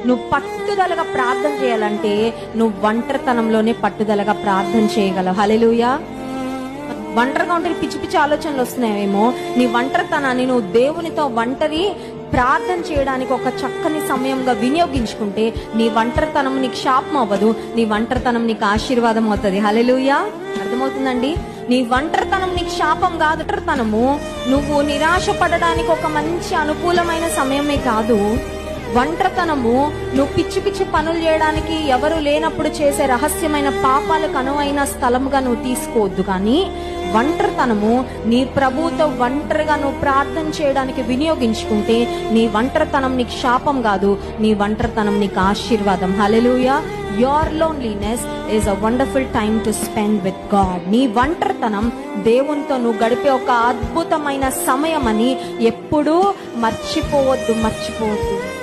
నువ్వు పట్టుదలగా ప్రార్థన చేయాలంటే నువ్వు ఒంటరితనంలోనే పట్టుదలగా ప్రార్థన చేయగలవు. హల్లెలూయా. ఒంటరిగా ఉంటే పిచ్చి పిచ్చి ఆలోచనలు వస్తున్నాయేమో. నీ ఒంటరితనాన్ని నువ్వు దేవునితో ఒంటరి ప్రార్థన చేయడానికి ఒక చక్కని సమయంగా వినియోగించుకుంటే నీ ఒంటరితనం నీకు శాపం అవ్వదు, నీ ఒంటరితనం నీకు ఆశీర్వాదం అవుతుంది. హల్లెలూయా. అర్థమవుతుందండి? నీ ఒంటరితనం నీకు శాపం కాదు. ఒంటరితనము నువ్వు నిరాశ పడడానికి ఒక మంచి అనుకూలమైన సమయమే కాదు. ఒంటరితనము నువ్వు పిచ్చి పిచ్చి పనులు చేయడానికి ఎవరు లేనప్పుడు చేసే రహస్యమైన పాపాలకు అనువైన స్థలముగా నువ్వు తీసుకోవద్దు. కానీ ఒంటరితనము నీ ప్రభువుతో ఒంటరిగా నువ్వు ప్రార్థన చేయడానికి వినియోగించుకుంటే నీ ఒంటరితనం నీకు శాపం కాదు, నీ ఒంటరితనం నీకు ఆశీర్వాదం. హల్లెలూయా. Your loneliness is a wonderful time to spend with God. నీ ఒంటరితనం దేవునితో నువ్వు గడిపే ఒక అద్భుతమైన సమయం అని ఎప్పుడూ మర్చిపోవద్దు.